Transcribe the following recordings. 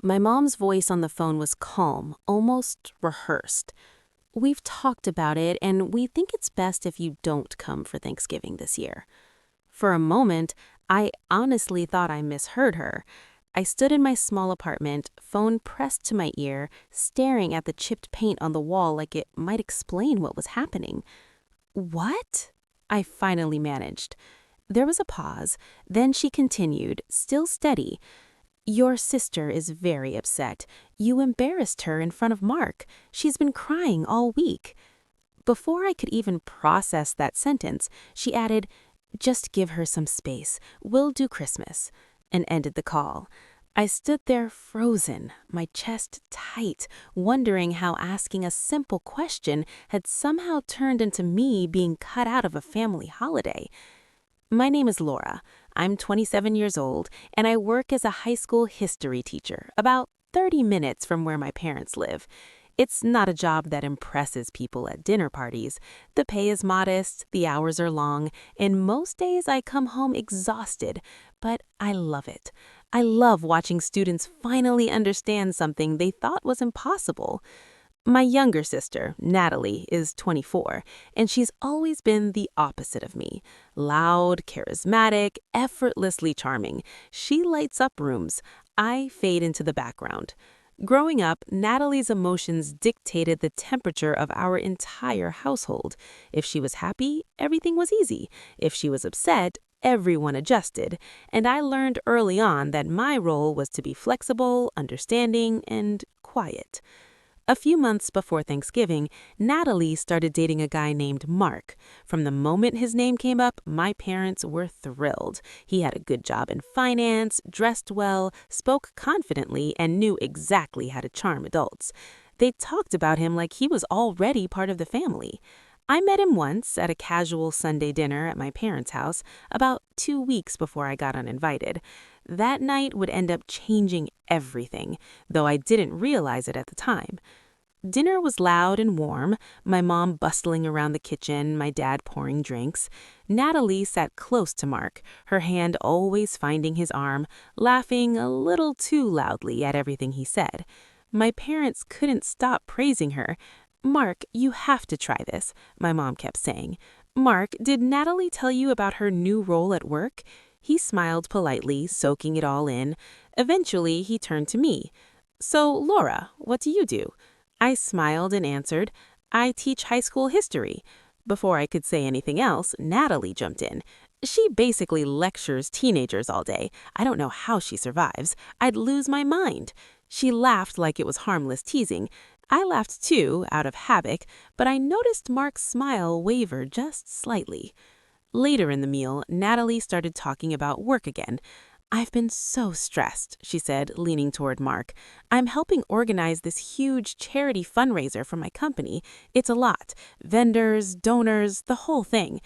My mom's voice on the phone was calm, almost rehearsed. "We've talked about it, and we think it's best if you don't come for Thanksgiving this year." For a moment, I honestly thought I misheard her. I stood in my small apartment, phone pressed to my ear, staring at the chipped paint on the wall like it might explain what was happening. "What?" I finally managed. There was a pause, then she continued, still steady. "Your sister is very upset. You embarrassed her in front of Mark. She's been crying all week." Before I could even process that sentence, she added, "Just give her some space. We'll do Christmas," and ended the call. I stood there frozen, my chest tight, wondering how asking a simple question had somehow turned into me being cut out of a family holiday. My name is Laura. I'm 27 years old, and I work as a high school history teacher, about 30 minutes from where my parents live. It's not a job that impresses people at dinner parties. The pay is modest, the hours are long, and most days I come home exhausted, but I love it. I love watching students finally understand something they thought was impossible. My younger sister, Natalie, is 24, and she's always been the opposite of me. Loud, charismatic, effortlessly charming. She lights up rooms. I fade into the background. Growing up, Natalie's emotions dictated the temperature of our entire household. If she was happy, everything was easy. If she was upset, everyone adjusted. And I learned early on that my role was to be flexible, understanding, and quiet. A few months before Thanksgiving, Natalie started dating a guy named Mark. From the moment his name came up, my parents were thrilled. He had a good job in finance, dressed well, spoke confidently, and knew exactly how to charm adults. They talked about him like he was already part of the family. I met him once at a casual Sunday dinner at my parents' house, about 2 weeks before I got uninvited. That night would end up changing everything, though I didn't realize it at the time. Dinner was loud and warm, my mom bustling around the kitchen, my dad pouring drinks. Natalie sat close to Mark, her hand always finding his arm, laughing a little too loudly at everything he said. My parents couldn't stop praising her. "Mark, you have to try this," my mom kept saying. "Mark, did Natalie tell you about her new role at work?" He smiled politely, soaking it all in. Eventually, he turned to me. "So, Laura, what do you do?" I smiled and answered, "I teach high school history." Before I could say anything else, Natalie jumped in. "She basically lectures teenagers all day. I don't know how she survives. I'd lose my mind." She laughed like it was harmless teasing. I laughed too, out of habit, but I noticed Mark's smile waver just slightly. Later in the meal, Natalie started talking about work again. "I've been so stressed," she said, leaning toward Mark. "I'm helping organize this huge charity fundraiser for my company. It's a lot. Vendors, donors, the whole thing."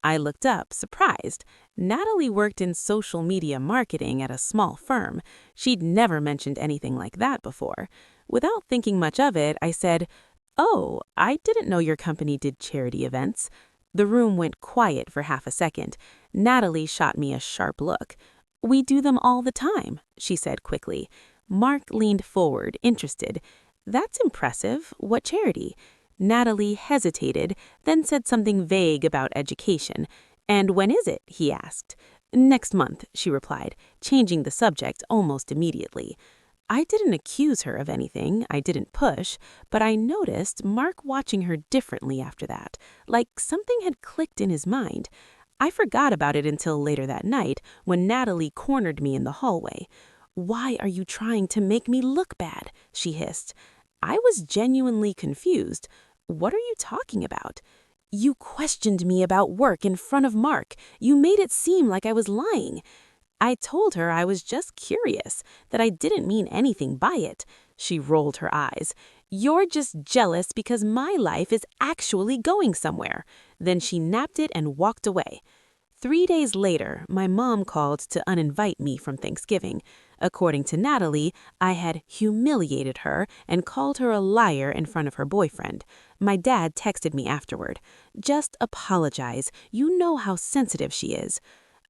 I looked up, surprised. Natalie worked in social media marketing at a small firm. She'd never mentioned anything like that before. Without thinking much of it, I said, "Oh, I didn't know your company did charity events." The room went quiet for half a second. Natalie shot me a sharp look. "We do them all the time," she said quickly. Mark leaned forward, interested. "That's impressive. What charity?" Natalie hesitated, then said something vague about education. "And when is it?" he asked. "Next month," she replied, changing the subject almost immediately. I didn't accuse her of anything, I didn't push, but I noticed Mark watching her differently after that, like something had clicked in his mind. I forgot about it until later that night when Natalie cornered me in the hallway. "Why are you trying to make me look bad?" she hissed. I was genuinely confused. "What are you talking about?" "You questioned me about work in front of Mark. You made it seem like I was lying." I told her I was just curious, that I didn't mean anything by it. She rolled her eyes. "You're just jealous because my life is actually going somewhere." Then she napped it and walked away. 3 days later, my mom called to uninvite me from Thanksgiving. According to Natalie, I had humiliated her and called her a liar in front of her boyfriend. My dad texted me afterward. "Just apologize. You know how sensitive she is."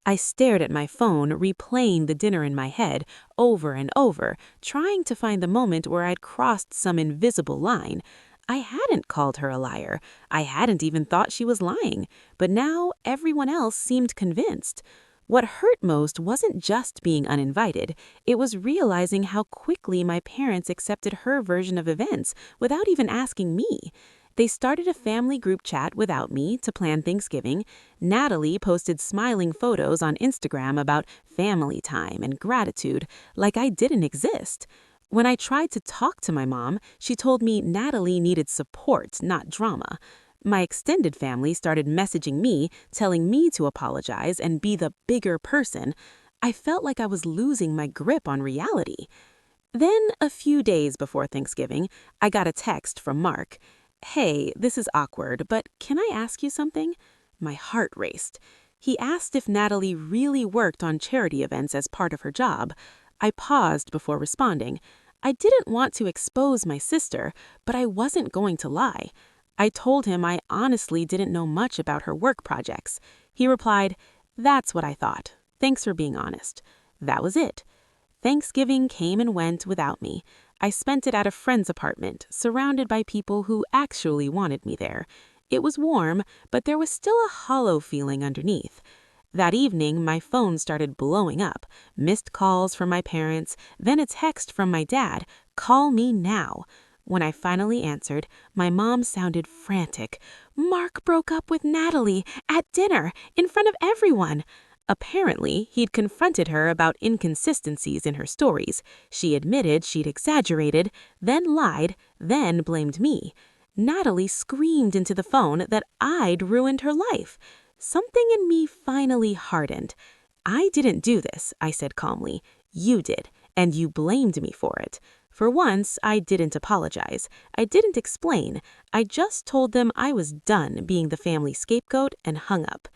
I stared at my phone, replaying the dinner in my head over and over, trying to find the moment where I'd crossed some invisible line. I hadn't called her a liar. I hadn't even thought she was lying. But now everyone else seemed convinced. What hurt most wasn't just being uninvited. It was realizing how quickly my parents accepted her version of events without even asking me. They started a family group chat without me to plan Thanksgiving. Natalie posted smiling photos on Instagram about family time and gratitude, like I didn't exist. When I tried to talk to my mom, she told me Natalie needed support, not drama. My extended family started messaging me, telling me to apologize and be the bigger person. I felt like I was losing my grip on reality. Then, a few days before Thanksgiving, I got a text from Mark. "Hey, this is awkward, but can I ask you something?" My heart raced. He asked if Natalie really worked on charity events as part of her job. I paused before responding. I didn't want to expose my sister, but I wasn't going to lie. I told him I honestly didn't know much about her work projects. He replied, "That's what I thought. Thanks for being honest." That was it. Thanksgiving came and went without me. I spent it at a friend's apartment, surrounded by people who actually wanted me there. It was warm, but there was still a hollow feeling underneath. That evening, my phone started blowing up. Missed calls from my parents, then a text from my dad, "Call me now." When I finally answered, my mom sounded frantic. "Mark broke up with Natalie at dinner in front of everyone." Apparently, he'd confronted her about inconsistencies in her stories. She admitted she'd exaggerated, then lied, then blamed me. Natalie screamed into the phone that I'd ruined her life. Something in me finally hardened. "I didn't do this," I said calmly. "You did, and you blamed me for it." For once, I didn't apologize. I didn't explain. I just told them I was done being the family scapegoat and hung up.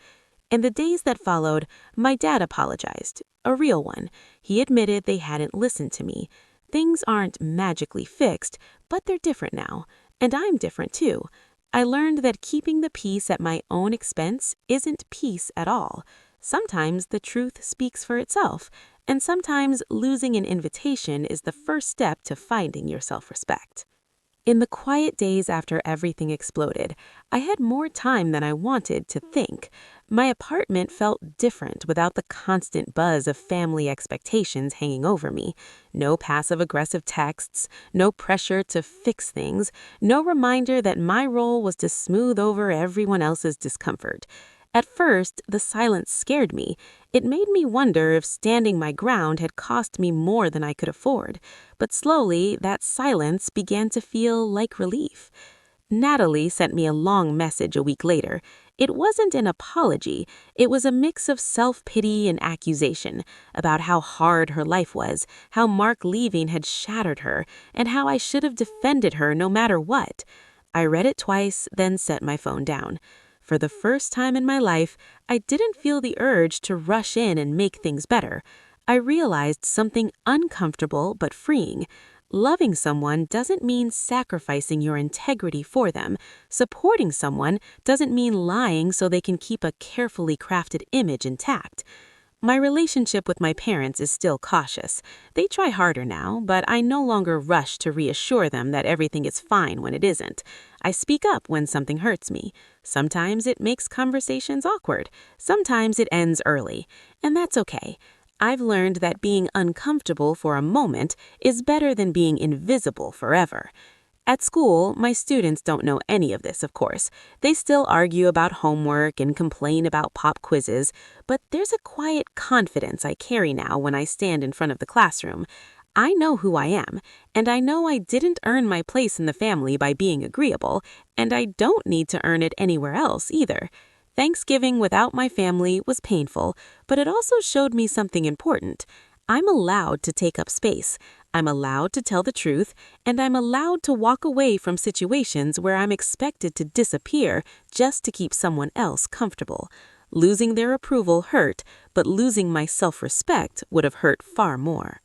In the days that followed, my dad apologized, a real one. He admitted they hadn't listened to me. Things aren't magically fixed, but they're different now. And I'm different too. I learned that keeping the peace at my own expense isn't peace at all. Sometimes the truth speaks for itself, and sometimes losing an invitation is the first step to finding your self-respect. In the quiet days after everything exploded, I had more time than I wanted to think. My apartment felt different without the constant buzz of family expectations hanging over me. No passive-aggressive texts, no pressure to fix things, no reminder that my role was to smooth over everyone else's discomfort. At first, the silence scared me. It made me wonder if standing my ground had cost me more than I could afford. But slowly, that silence began to feel like relief. Natalie sent me a long message a week later. It wasn't an apology. It was a mix of self-pity and accusation about how hard her life was, how Mark leaving had shattered her, and how I should have defended her no matter what. I read it twice, then set my phone down. For the first time in my life, I didn't feel the urge to rush in and make things better. I realized something uncomfortable but freeing. Loving someone doesn't mean sacrificing your integrity for them. Supporting someone doesn't mean lying so they can keep a carefully crafted image intact. My relationship with my parents is still cautious. They try harder now, but I no longer rush to reassure them that everything is fine when it isn't. I speak up when something hurts me. Sometimes it makes conversations awkward. Sometimes it ends early. And that's okay. I've learned that being uncomfortable for a moment is better than being invisible forever. At school, my students don't know any of this, of course. They still argue about homework and complain about pop quizzes, but there's a quiet confidence I carry now when I stand in front of the classroom. I know who I am, and I know I didn't earn my place in the family by being agreeable, and I don't need to earn it anywhere else either. Thanksgiving without my family was painful, but it also showed me something important. I'm allowed to take up space. I'm allowed to tell the truth, and I'm allowed to walk away from situations where I'm expected to disappear just to keep someone else comfortable. Losing their approval hurt, but losing my self-respect would have hurt far more.